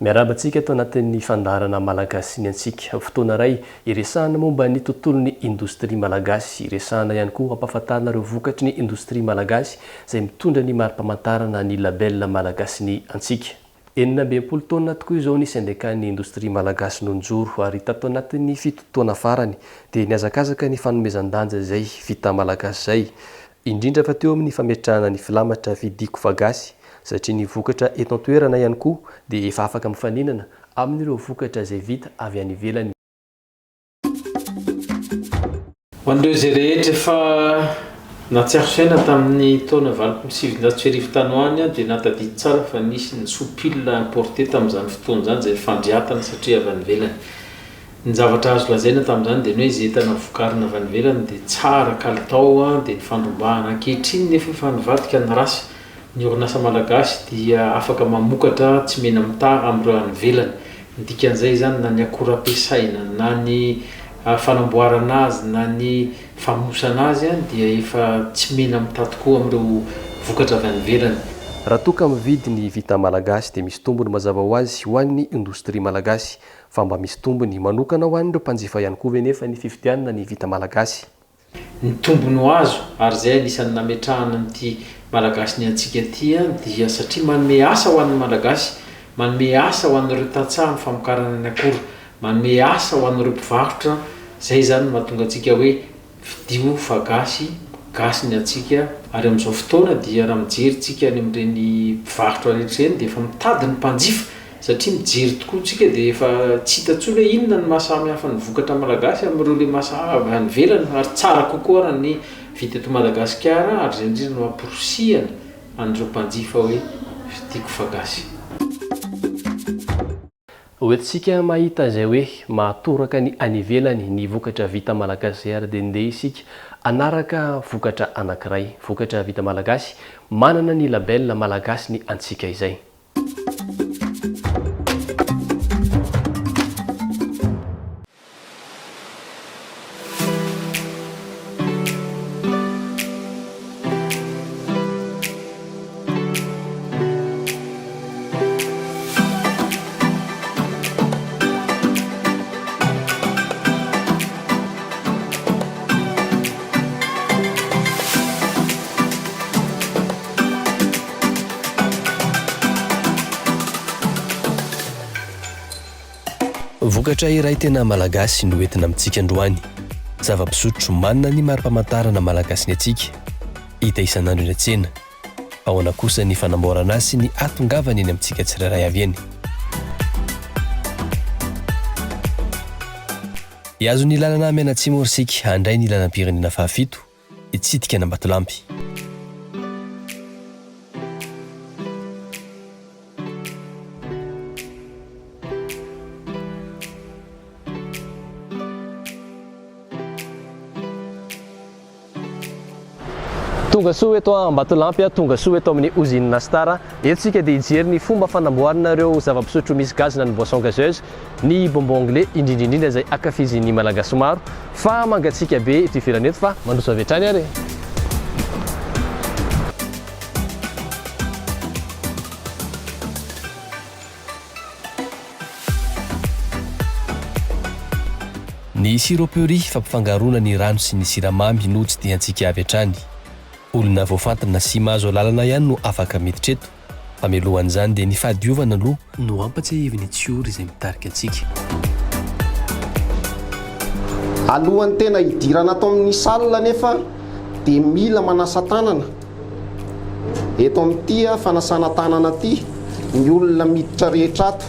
Miarabantsika eto anatin'ny fandarana malagasy ny antsika fotoana iray iresahana momba ny tontolon'ny indostria malagasy, iresahana ihany koa ampahafantarana ireo vokatry ny indostria malagasy izay mitondra ny mari-pamantarana ny label malagasy ny antsika. 19 taona tokoa izao nisy andehan'ny indostria malagasy nonjoro ary tato anatin'ny 7 taona farany dia niazakazaka ny fanomezan-danja izay vita malagasy izay, indrindra fa teo amin'ny fametrahana ny filamatra vidiko vagasy satria ny vokatra eto an-toerana ihany koa dia efa afaka mifaninana amin'ireo vokatra izay vita avy any ivelany. Ho an'ireo izay rehetra efa natsiaro saina tamin'ny taona 2007 tanoany dia natadidy tsara fa nisy ny sopila importé tamin'izany fotoana izany izay fandriatana satria avy any ivelany. Ny zavatra azo lazaina tamin'izany dia ny hoe izay entana vokarina avy any ivelany dia tsara kalitao dia ny fandrombahana ankehitriny nefa efa nivadika ny rasy. Ny orinasa malagasy dia afaka mamokatra tsy mena mitaha amin'ireo any ivelany. Ny dikan'izay izany na ny akora ampiasaina na ny fanamboarana azy na ny famonosana azy dia efa tsy mena mitaha tokoa amin'ireo vokatra avy any ivelany. Raha toka mividy ny vita malagasy dia misy tombony mazava ho azy ho an'ny indostria malagasy, fa mba misy tombony manokana ho an'ireo mpanjifa ihany koa nefa ny fividianana ny vita malagasy. Ny tombony ho azo ary izay anisan'ny nametrahana n'ity malagasy ny antsika ity dia satria manome asa ho an'ny malagasy, manome asa ho an'ireo tantsaha amin'ny famokarana ny akora, manome asa ho an'ireo mpivarotra. Izay zany mahatonga antsika hoe vidio vagasy gasy ny antsika. Ary amin'izao fotoana dia raha mijery tsika any amin'ireny mpivarotra rehetra ireny dia efa mitady ny mpanjifa satria mijery tokoa tsika dia efa tsy hita intsony hoe inona ny mahasamy hafa ny vokatra malagasy amin'ireo le mahasamy avy any ivelany. Ary tsara kokoa raha ny vita eto Madagasikara ary izay indrindra no amporosihana an'ireo mpanjifa hoe vidiako vagasy. Hoentsika mahita izay hoe mahatoraka ny any ivelany ny vokatra vita malagasy ary dia ndeha isika anaraka vokatra anankiray, vokatra vita malagasy manana ny label malagasy ny antsika izay. Vokatra iray tena malagasy no entina amintsika androany. Zava-pisotro manana ny mari-pamantarana malagasy ny antsika, hita isan'andro eny an-tsena. Ahoana kosa ny fanamboarana azy sy ny atongavany eny amintsika tsirairay avy eny. Iazo ny lalana amin'ny Atsimo isika handray ny lalam-pirenena fahafito hitsidika an'Ambatolampy. Tonga soa eto Ambatolampy, tonga soa eto amin'ny usine Star. Etsika dia hijery ny fomba fanamboarana ireo zava-pisotro misy gazy na ny boisson gazeuse, ny bonbon anglais indrindrindrindra izay ankafizin'ny malagasy maro. Fa mangatsika be ity ivelany eto fa mandroso avy hatrany ary. Ny siroperie fampifangaroana ny rano sy ny siramamy no tsy dia antsika avy hatrany. Olona voafantina sy mahazo lalana ihany no afaka miditra eto, fa mialohan'izany dia ny fahadiovana aloha no ampatsiahiviny tsiora izay mitarika antsika. Alohan'ny tena hidirana ato amin'ny salina nefa dia mila manasa tanana. Eto amin'ity fanasana tanana ity ny olona miditra rehetra ato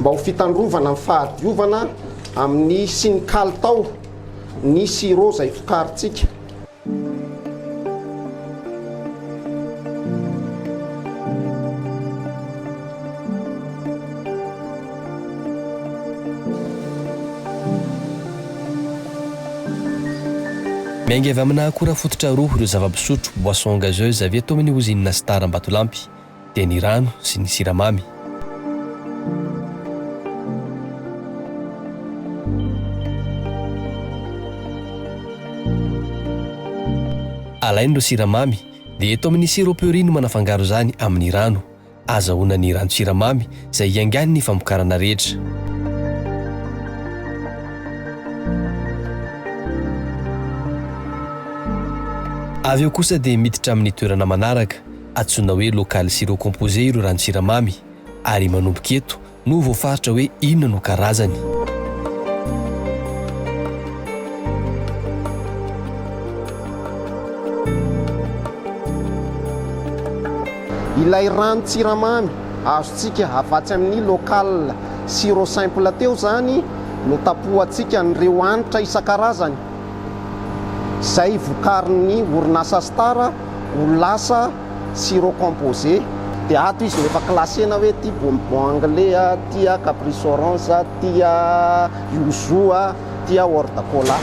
mba ho fitandrovana ny fahadiovana amin'ny sy ny kalitao ny sirop izay vokarintsika. Miainga avy amina akora fototra roa ireo zava-pisotro boisson gazeuse avy eto amin'ny usine Star Ambatolampy dia ny rano sy ny siramamy. Alain'ireo siramamy dia eto amin'ny siroperie no manafangaro izany amin'ny rano azahoana ny rano-tsiramamy izay iangany ny famokarana rehetra. Avy eo kosa dia miditra amin'ny toerana manaraka antsoina hoe local sirop composé ireo rano-tsiramamy ary manomboka eto no voafaritra hoe inona no karazany. Ilay rano-tsiramamy azontsika avatsy amin'ny local sirop simple teo zany no tapohantsika nireo hanitra isan-karazany izay vokarin'ny orinasa Star ho lasa sirop composé. Dia ato izy efa klasena hoe ty bonbon anglais, tia caprice orange, tia yuzu, tia hors de cola.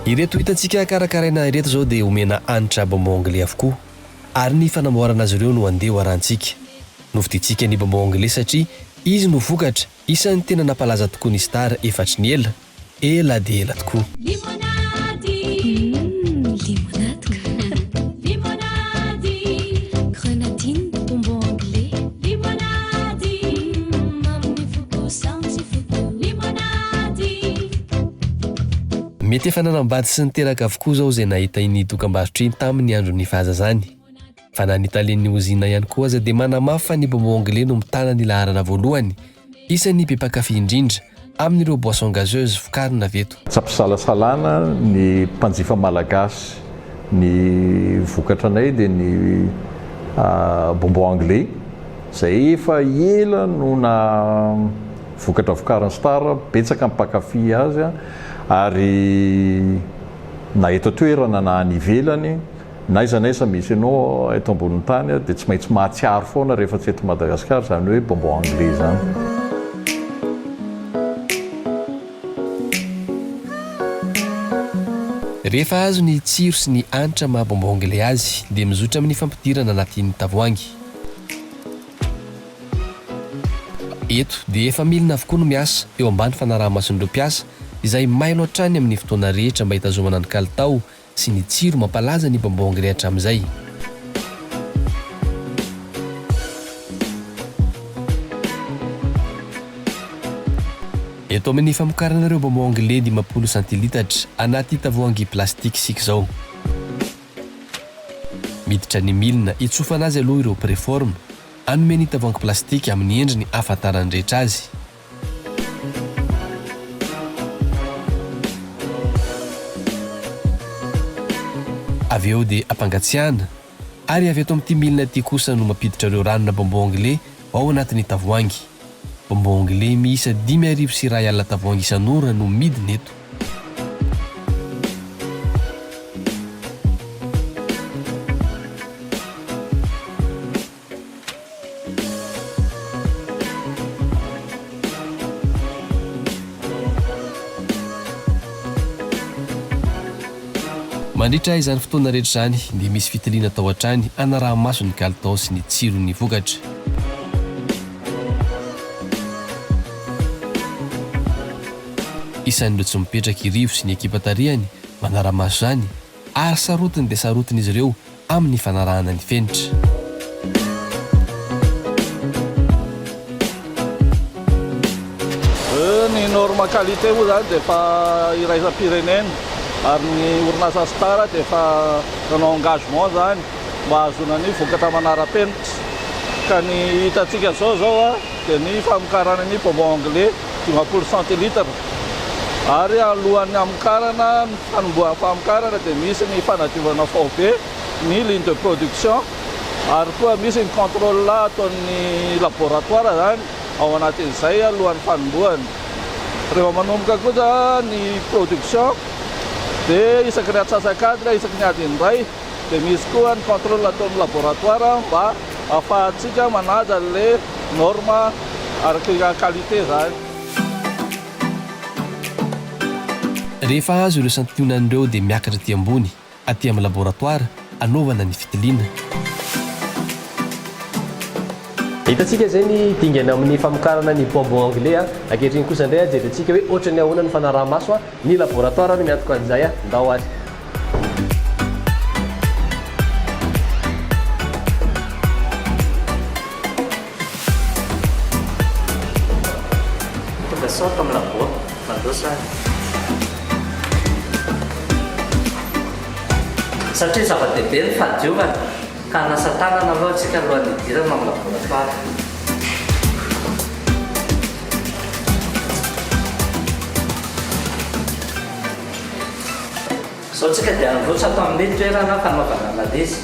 Ireto hitantsika karakaraina ireto zao dia omena hanitra bonbon anglais avokoa ary ny fanamboarana azy ireo no andeha arantsika. Novidintsika ny bonbon anglais satria izy no vokatra isan'ny tena nampalaza tokoa ny Star efatry ny ela dia ela tokoa. Mety efa nanambady sy niteraka avokoa zao izay nahita iny dokam-barotra iny tamin'ny andron'ny fahazazany. Fa na nitalen'ny ozina ihany koa aza dia manamafy fa ny bonbon anglais no mitana ny laharana voalohany isan'ny be mpankafy indrindra amin'ireo boisson gazeuse vokarina veto. Tsapisalasalana ny mpanjifa malagasy ny vokatranay dia ny bonbon anglais izay efa ela no na vokatra vokarin'ny Star, betsaka mpankafy azy ary na eto toerana na any ivelany na iza misy ianao eto ambonin'ny tany dia tsy maintsy mahatsiaro foana rehefa tsy eto Madagasikara zany hoe bonbon anglais zany. Rehefa azo ny tsiro sy ny hanitra maha bonbon anglais azy dia mizotra amin'ny fampidirana anatin'ny tavoahangy. Eto dia efa milina avokoa no miasa eo ambany fanaraha-mason'ireo mpiasa izay mailo hatrany amin'ny fotoana rehetra mba hitazomana ny kalitao sy ny tsiro mampalaza ny bonbon anglais hatramin'izay. Eto amin'ny famokarana ireo bonbon anglais 50 centilitatra anaty tavoahangy plastika sika izao. Miditra ny milina itsofana azy aloha ireo préforme anome ny tavoahangy plastika amin'ny endriny ahafantarany rehetra azy. Avy eo dia ampangatsiahana ary avy eto amin'ity milina ity kosa no mampiditra ireo ranona bonbon anglais ao anatin'ny tavoahangy. Bonbon anglais miisa 5 sy 2 alina tavoahangy isan'ora no midina eto. Mandritra izany fotoana rehetra izany dia misy fitiliana tao hatrany anaraha-maso ny kalitao sy ny tsirony vokatra. Isan'ireo tsy mipetraka irivo sy ny ekipa tarihany manara-maso izany ary sarotiny dia sarotiny izy ireo amin'ny fanarahana ny fenitra. Ny norme qualité moa zany dia efa iraisam-pirenena ary ny orinasa Star dia efa nanao engagement zany mba hahazoana ny vokatra manara-penitra. Ka ny hitantsika zao dia ny famokarana ny bonbon anglais 50 centilitra ary alohan'ny amokarana ny fanombohan'ny famokarana dia misy ny fanadiovana faobe ny ligne de production ary koa misy ny contrôle ataon'ny laboratoire zany ao anatin'izay alohan'ny fanombohany. Rehefa manomboka kosa ny production dia isaky ny atsasakadiny isaky ny adiny iray dia misy koa ny contrôle ataon'ny laboratoire mba ahafahantsika manaja le norme araky qualité zany. Rehefa azo ireo santionan'ireo dia miakatra aty ambony aty amin'ny laboratoire anaovana ny fitiliana. hitantsika zay ny dingana amin'ny famokarana ny bonbon anglais ankehitriny kosa indray ajerentsika hoe ohatrany ahoana ny fanaraha-maso ny laboratoire no miantoka an'izay ndao azy Sotto me la può, ma lo sai. Satria zava-dehibe ny fahadiovana ka nasa tanana aloha antsika alohan'ny idirana amin'ny laboratoire. Sao tsika dia nivoatra ato amin'ny toerana fanaovana analyzy.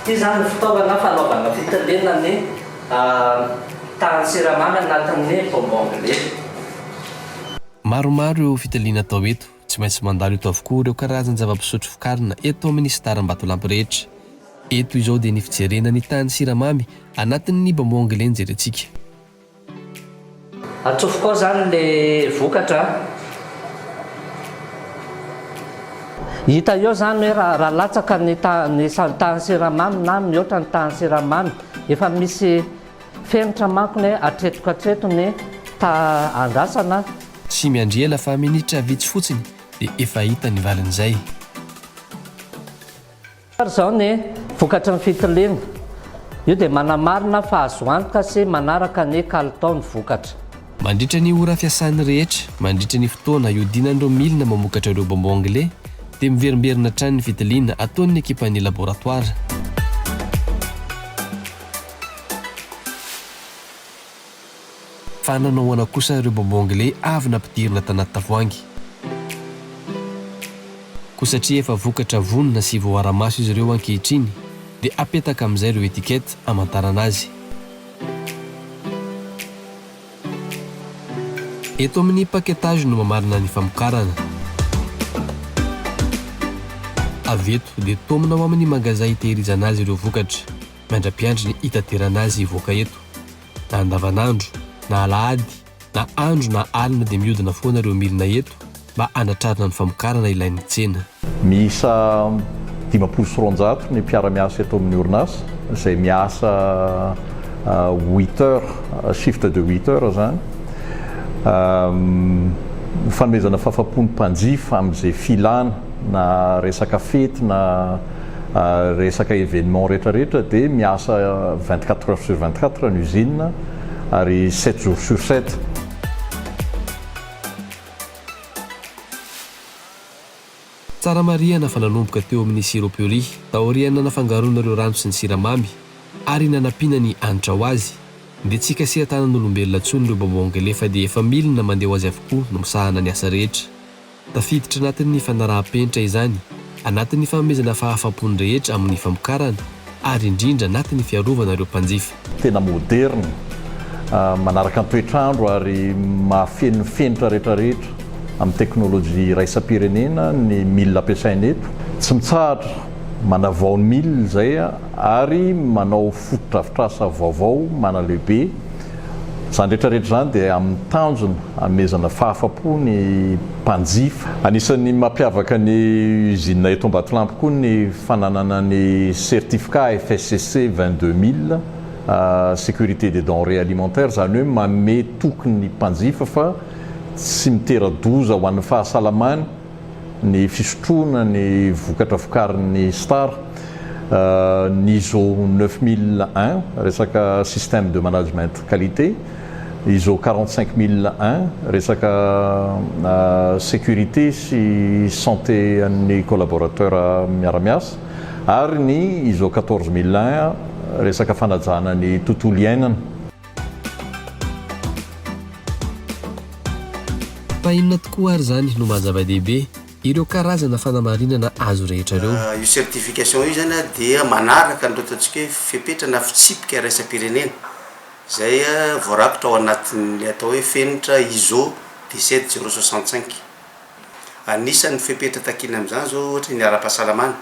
Ity zany fitaovana fanaovana fitaliana ny tany siramamy anatin'ny bonbon anglais. Maromaro ireo fitaliana atao eto, tsy maintsy mandalo eto avokoa ireo karazany zava-pisotro fikarina eto amin'ny sitaram-batolampy rehetra. Eto izao dia ny fijerena ny tany siramamy anatin'ny bonbon anglais jerentsika. Atsofoka ao zany le vokatra. Hita eo zany hoe raha latsaka ny tany siramamy na mihoatra ny tany siramamy efa misy fenitra manko ny atreto ny andrasana. Tsy miandriela fa minitra vitsy fotsiny dia efa hita ny valin'izay. Zao ny vokatra ny fitiliana. Io dia manamarina fa azo antoka sy manaraka ny kalitaon'ny vokatra. Mandritra ny ora fiasan'ny rehetra, mandritra ny fotoana iodinan'ireo milina mamokatra ireo bonbon anglais dia miverimberina hatrany ny fitiliana ataon'ny ekipan'ny laboratoire. Fa nanaoana kosa ireo bonbon anglais avy nampidirina tanaty tavoahangy. Koa satria efa vokatra vonona sy voara-maso izy ireo ankehitriny dia apetaka amin'izay ireo etikety hamantarana azy. Eto amin'ny paketage no mamarina ny famokarana. Avy eto dia tomina ao amin'ny magazay hitehirizana azy ireo vokatra, mandra-piandry ny hitaterana azy hivoaka eto. Na andavanandro, na alahady, na andro na alina dia mihodina foana ireo milina eto mba anatrarina ny famokarana ilain'ny tsena. Miisa 500 ny mpiara-miasa eto amin'ny orinasa izay miasa 8 heures, shift de 8 heures zany. Fanomezana fahafaham-pon'ny mpanjifa amin'izay filana na resaka fety na resaka événement rehetrarehetra dia miasa 24 heures sur 24 ny usine ary 7 jours sur 7. Tsara marihana fa nanomboka teo amin'ny siropiory taoriana nafangaroana ireo rano sy ny siramamy ary nanampiana ny anitra ho azy dia tsy kasih tanan'olombelona ntsony ireo bonbon anglais fa dia efa milina mandeha ho azy avokoa no misahana ny asa rehetra. Tafiditra anatin'ny fanaraha-penitra izany, anatin'ny fanomezana fahafaham-pony rehetra amin'ny famokarana ary indrindra anatin'ny fiarovana ireo mpanjifa. Tena moderne, manaraka ny toetrandro ary mahafeno fenitra rehetrarehetra amin'ny teknôlôjia raisam-pirenena ny milina ampiasaina eto. Tsy mitsahatra, manavao ny milina izay ary manao fotodrafitrasa vaovao mana-lehibe. Izany rehetrarehetra izany dia amin'ny tanjona hanomezana fahafaham-po ny mpanjifa. Anisan'ny mampiavaka ny usine eto Ambatolampy koa ny fananana ny certificat FSCC 22000 sécurité des denrées alimentaires, izany hoe manome toky ny mpanjifa fa tsy mitera-doza ho an'ny fahasalamany ny fisotroana ny vokatra vokarin'ny Star, ny ISO 9001 resaka système de management qualité, ISO 45001 resaka sécurité sy santé an'ny collaborateur miara-miasa ary ny ISO 14001 resaka fanajana ny tontolo iainana. Fa inona tokoa ary zany no mahazava-dehibe ireo karazana fanamarinana azo rehetra ireo. Io certification io zany dia manaraka ny ataontsika hoe fipetrana fitsipika raisam-pirenena izay voarakitra ao anatin'ny atao hoe fenitra ISO 17065. Anisan'ny fipetra takina amin'izany zao ohatra ny ara-pahasalamana.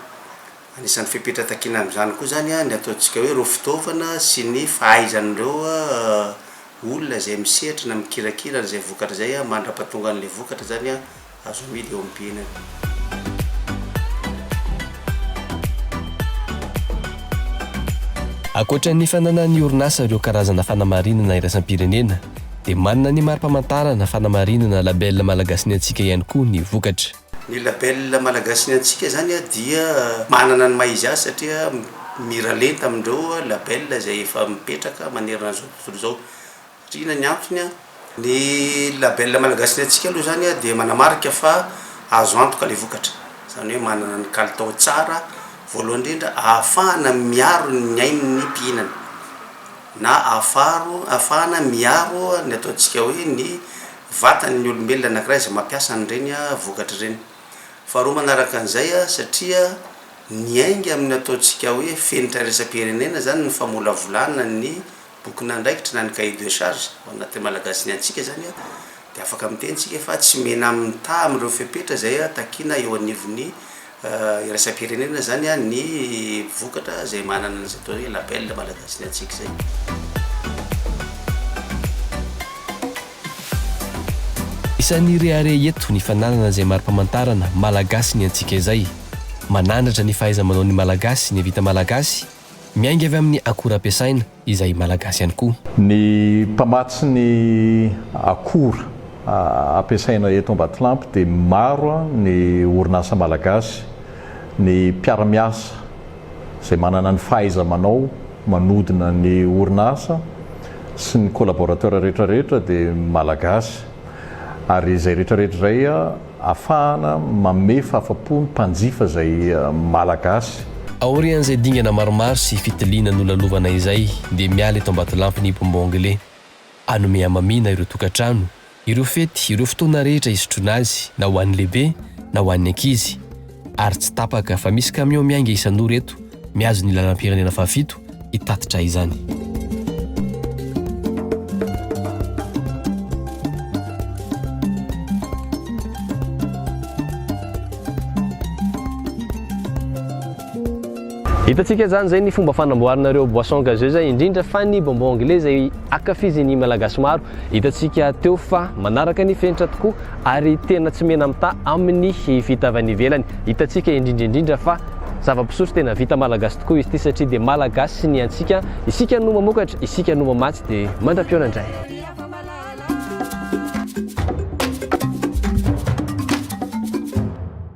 Anisan'ny fipetra takina amin'izany koa zany ny ataontsika hoe ireo fitaovana sy ny fahaizan'ireo olona zay misetrana mikirakirana zay vokatra zay mandra-patonga an'le vokatra zany azo amidy eo am'pihinana. Ankoatran'ny fananany orinasa ireo karazana fanamarinana iraisam-pirenena dia manana ny mari-pamantarana fanamarinana label malagasy ny antsika ihany koa ny vokatra. Ny label malagasy ny antsika zany dia manana ny maizy azy satria miralenta amindreo label zay efa mipetraka manerana zao tontolo zao. Satria ina ny antony ny label malagasy ny antsika aloha zany dia manamarika fa azo antoka le vokatra, zany hoe manana ny kalitao tsara voalohany indrindra ahafahana miaro ny ain'ny mpihinana na ahafahana miaro ny ataontsika hoe ny vatan'ny olombelona anankiray izay mampiasa an'ireny vokatra ireny. Faharoa manaraka an'izay satria niainga amin'ny ataontsika hoe fenitra iraisam-pirenena zany ny famolavolana ny boky nandraikitra na ny cahier de charge ao anaty malagasy ny antsika zany dia afaka mitentsika fa tsy mena amin'ny ta amin'ireo fepetra zay takina eo anivon'ny iraisam-pirenena zany ny vokatra zay manana an'izay atao hoe label malagasy ny antsika zay. Isan'ny rehare eto ny fananana izay mari-pamantarana malagasy ny antsika izay, manandratra ny fahaiza-manao ny malagasy ny vita malagasy, miainga avy amin'ny akora ampiasaina izay malagasy ihany koa. Ny mpamatsy ny akora ampiasaina eto Ambatolampy dia maro ny orinasa malagasy, ny mpiara-miasa izay manana ny fahaiza-manao manodina ny orinasa sy ny collaborateur rehetrarehetra dia malagasy, ary izay rehetrarehetra izay ahafahana manome fahafa-po ny mpanjifa izay malagasy. Aorian'izay dingana maromaro sy fitiliana nolalovana izay dia miala eto Ambatolampy ny bonbon anglais, anome amamiana ireo tokantrano, ireo fety, ireo fotoana rehetra isotroana azy na ho an'ny lehibe na ho an'ny ankizy, ary tsy tapaka fa misy camion miainga isan'ora eto miazo ny lalam-pirenena fahafito hitatitra izany. Hitantsika zany zay ny fomba fanamboaranareo boisson gazeuse indrindra fa ny bonbon anglais zay akafizin'ny malagasy maro. Hitantsika teo fa manaraka ny fenitra tokoa ary tena tsy mena amita amin'ny vita avy any ivelany. Hitantsika indrindra fa zava-pisotro tena vita malagasy tokoa izy ity satria dia malagasy ny antsika, isika no mamokatra, isika no mamatsy dia mandra-piona indray.